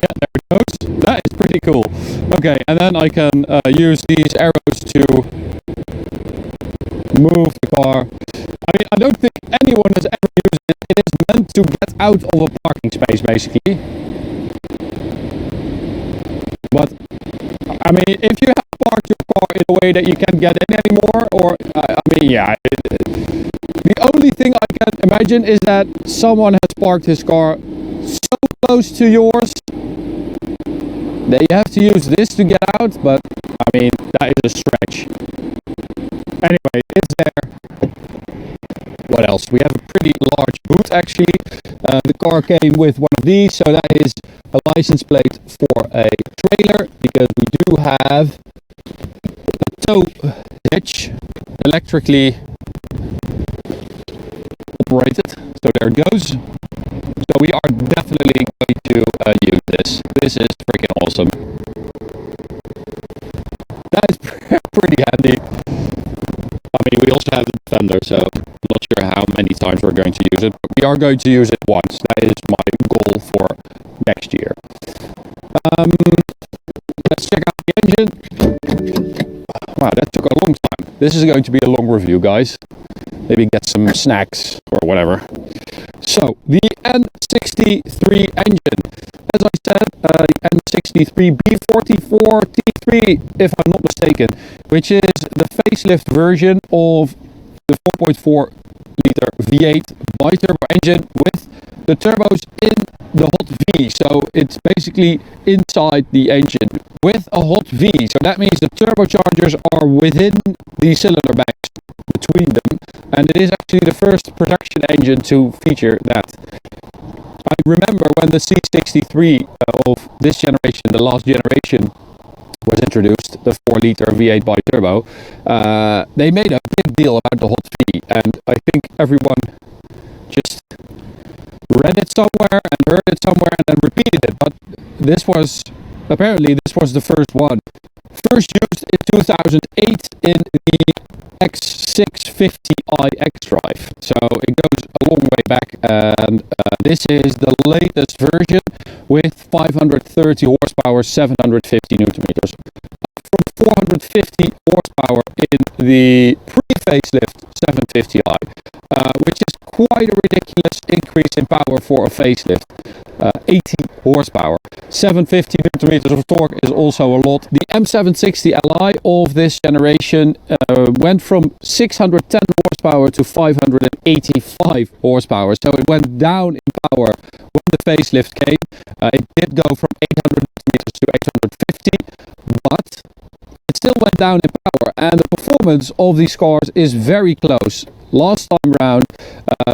Yeah, there it goes. That is pretty cool. Okay, and then I can use these arrows to move the car. I mean, I don't think anyone has ever used it. It is meant to get out of a parking space, basically. But, I mean, if you have parked your car in a way that you can't get in anymore, or, I mean, yeah. The only thing I can imagine is that someone has parked his car so close to yours that you have to use this to get out, but, I mean, that is a stretch. Anyway, it's there. What else? We have a pretty large boot, actually. The car came with one of these, so that is a license plate for a trailer, because we do have a tow hitch, electrically operated. So there it goes. So we are definitely going to use this. This is freaking awesome. That is pretty handy. I mean, we also have the Defender, so I'm not sure how many times we're going to use it, but we are going to use it once. That is my goal for next year. Let's check out the engine. Wow, that took a long time. This is going to be a long review, guys. Maybe get some snacks or whatever. So, the N63 engine. As I said, the N63 B44T3, if I'm not mistaken, which is the facelift version of the 4.4 liter V8 bi-turbo engine with the turbos in the hot V. So it's basically inside the engine with a hot V. So that means the turbochargers are within the cylinder banks between them, and it is actually the first production engine to feature that. I remember when the C63 of this generation, the last generation, was introduced, the 4 liter V8 bi-turbo, they made a big deal about the hot V, and I think everyone just read it somewhere and heard it somewhere and then repeated it. But apparently this was the first one. First used in 2008 in the X650i xDrive. So it goes a long way back, and this is the latest version with 530 horsepower, 750 newton meters. From 450 horsepower in the pre-facelift 750i, which is quite a ridiculous increase in power for a facelift. 80 horsepower. 750 newton meters of torque is also a lot. The M760 Li of this generation went from 610 horsepower to 585 horsepower. So it went down in power when the facelift came. It did go from 800 newton meters to 850, but it still went down in power, and the performance of these cars is very close. Last time round,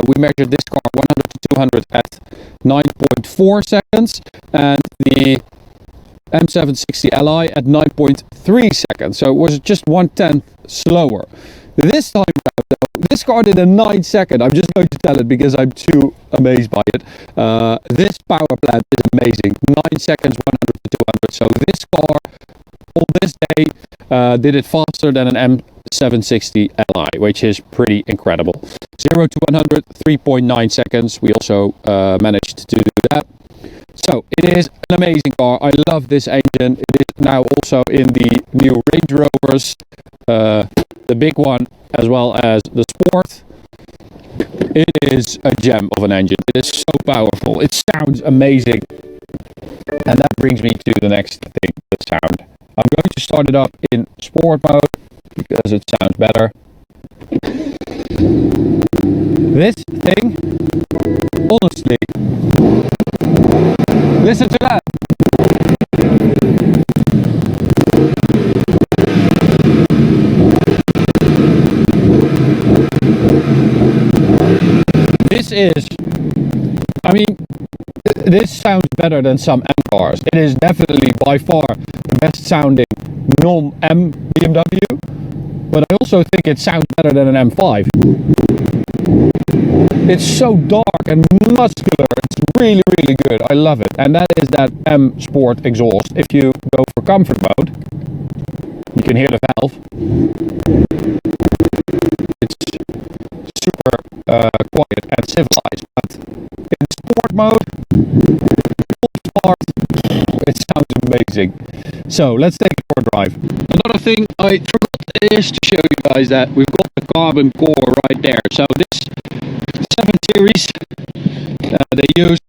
we measured this car 100 to 200 at 9.4 seconds, and the M760 Li at 9.3 seconds. So it was just 1/10 slower. This time round, though, this car did a 9 second. I'm just going to tell it because I'm too amazed by it. This power plant is amazing. 9 seconds, 100 to 200. So this car on this day did it faster than an M760 Li, which is pretty incredible. 0 to 100, 3.9 seconds. We also managed to do that. So it is an amazing car. I love this engine. It is now also in the new Range Rovers, the big one as well as the Sport. It is a gem of an engine. It is so powerful. It sounds amazing. And that brings me to the next thing, the sound. I'm going to start it up in sport mode because it sounds better. This thing, honestly, listen to that. This is, I mean, this sounds better than some M cars. It is definitely by far the best sounding non-M BMW, but I also think it sounds better than an M5. It's so dark and muscular. It's really, really good. I love it. And that is that M Sport exhaust. If you go for comfort mode, you can hear the valve. It's super quiet and civilized. But in sport mode, full smart, sounds amazing. So let's take it for a drive. Another thing I forgot is to show you guys that we've got the carbon core right there. So this 7 Series, they used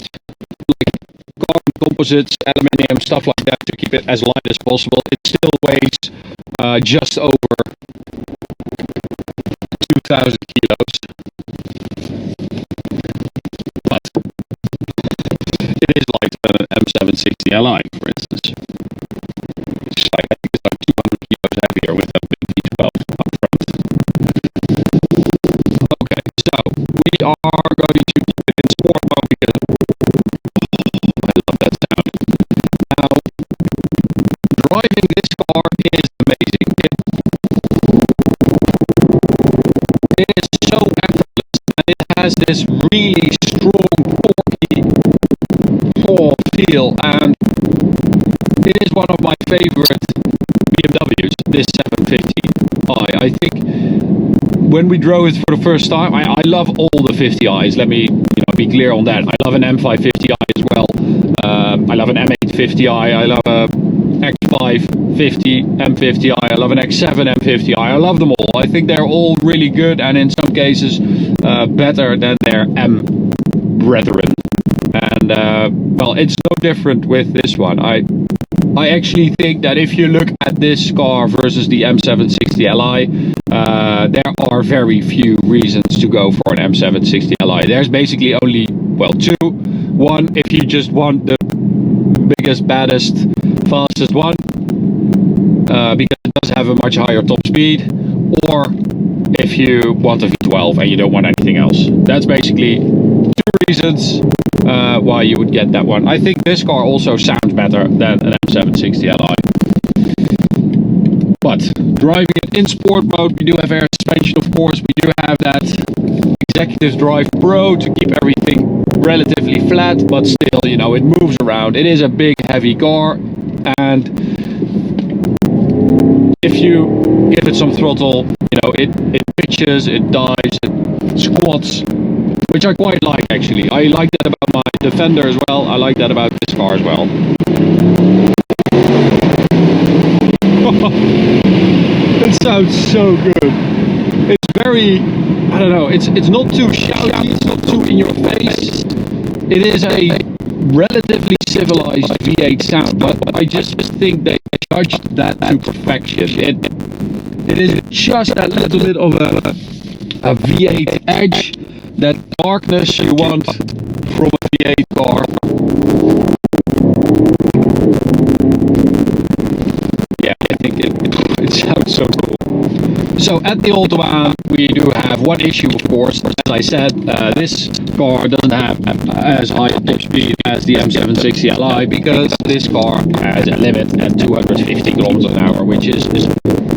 like carbon composites, aluminium, stuff like that to keep it as light as possible. It still weighs just over 2,000 kilos. But it is lighter than an M760 LI, for instance. It's like, I think it's like 200 kilos heavier with a big V12 up front. Okay, so we are going to keep it in sport mode because I love that sound. Now, driving this car is amazing. It is so effortless and it has this really strong, torquey feel, and it is one of my favorite BMWs, this 750i. I think when we drove it for the first time, I love all the 50i's, let me be clear on that. I love an M550i as well. I love an M850i, I love a X550 M50i, I love an X7 M50i, I love them all. I think they're all really good and in some cases better than their M brethren. And well, it's no different with this one. I actually think that if you look at this car versus the M760 Li, there are very few reasons to go for an M760 Li. There's basically only, well, two. One, if you just want the biggest, baddest, fastest one, because it does have a much higher top speed, or if you want a V12 and you don't want anything else. That's basically two reasons why you would get that one. I think this car also sounds better than an M760 Li. But driving it in sport mode, we do have air suspension, of course. We do have that Executive Drive Pro to keep everything relatively flat, but still, you know, it moves around. It is a big, heavy car, and if you give it some throttle, you know, it pitches, it dives, it squats, which I quite like actually. I like that about my Defender as well. I like that about this car as well. It sounds so good. It's very, I don't know, it's not too shouty, it's not too in your face. It is a relatively civilized V8 sound, but I just think they judged that to perfection. It is just that little bit of a V8 edge, that darkness you want from a V8 car. Yeah, I think it sounds so cool. So at the Autobahn we do have one issue, of course. As I said, this car doesn't have as high a top speed as the M760 Li, because this car has a limit at 250 kilometers an hour, which is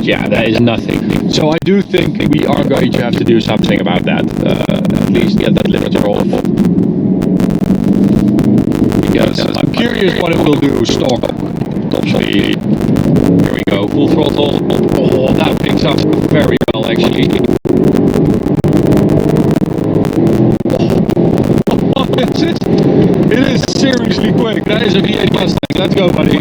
yeah, that is nothing. So I do think we are going to have to do something about that, at least get that limit rollable. Because I'm curious what it will do stock top speed. Here we go, full throttle. Oh, that picks up very well actually. Oh, it is seriously quick. That is a V8 Mustang. Let's go, buddy.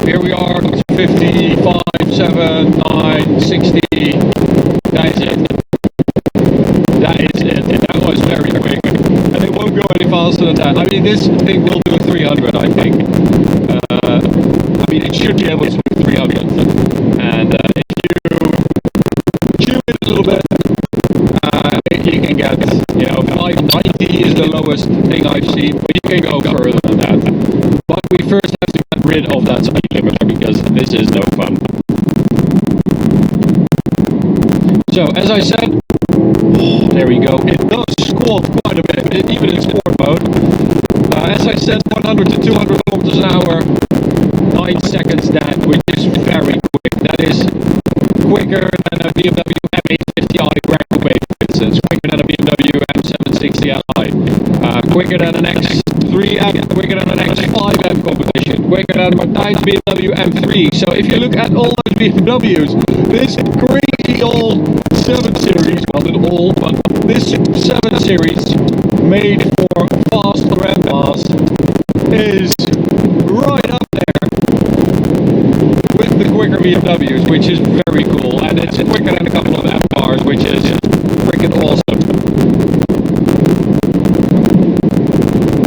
Here we are, 55, 7, 9, 60, that is it. That is it, and that was very quick. And it won't go any faster than that. I mean, this thing will do 300, I think. I mean, it should be able to do 300. And if you tune it a little bit, you can get, you know, 590 is the lowest thing I've seen, but you can go further than that. But we first have to get rid of that speed limiter, because this is no fun. So, as I said, there we go. It does squat quite a bit, even in sport mode. As I said, 100 to 200 kilometers an hour, 9 seconds that, which is very quick. That is quicker than a BMW M850i ground weight, for instance, quicker than a BMW M760 Li, quicker than an X3M, quicker than an X5M competition, quicker than Martijn's BMW M3. So if you look at all those BMWs, this crazy old 7 Series, well not all, but this 7 Series, made for fast grandpas, is right up there with the quicker BMWs, which is very cool, and it's quicker than a couple of F cars, which is freaking awesome.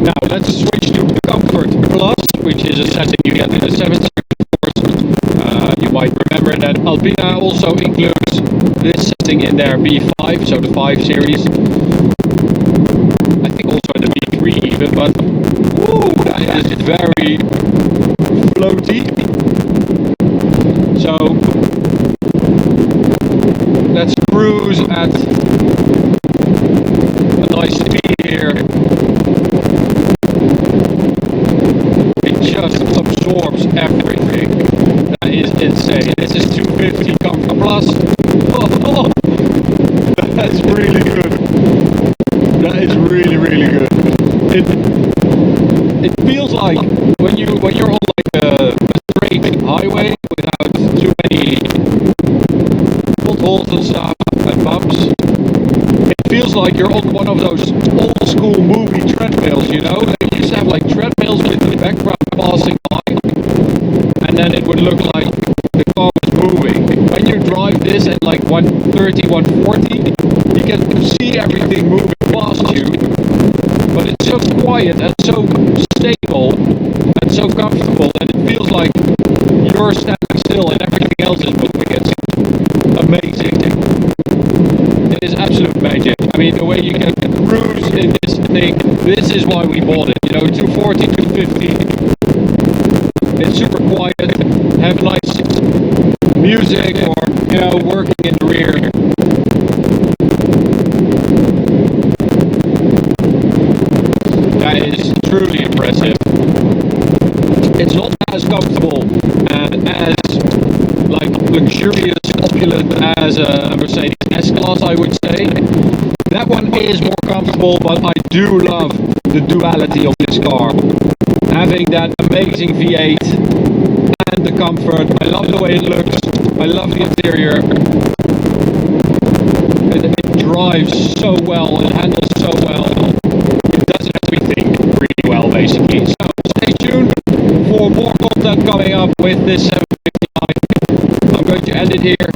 Now let's switch to Comfort Plus, which is a setting you get in the 7 Series. You might remember that Alpina also includes this setting in their B5, so the 5 Series. I think also in the B3 even, but woo, that is very floaty. So let's cruise at a nice speed here. It just absorbs everything. That is insane. This is 250 Comfort Plus. Oh, that's really good. That is really, really good. It feels like when you're on like a straight highway without too many potholes and stuff and bumps. It feels like you're on one of those old school movie treadmills, you know? They used to have like treadmills with the background passing by, and then it would look like the car was moving. When you drive this at like 130, 140, you can see everything moving past you, but it's so quiet and so stable and so comfortable that it feels like you're standing still and everything else is moving. It's amazing. It is absolute magic. I mean, the way you can cruise in this thing, this is why we bought it. You know, 240, 250. It's super quiet, have nice music or, you know, working in the rear. That is truly impressive. It's not as comfortable and as like luxurious, opulent as a Mercedes S-Class, I would say. That one is more comfortable, but I do love the duality of this car. Having that amazing V8 and the comfort. I love the way it looks. I love the interior. It drives so well. It handles so well. It does everything really well, basically. So stay tuned for more content coming up with this 759. I'm going to end it here.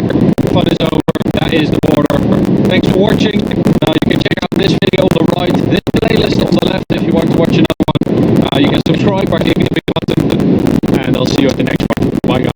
Fun is over. That is the border. Thanks for watching. You can check out this video on the right, this playlist on the left if you want to watch another one. You can subscribe by clicking the big button, and I'll see you at the next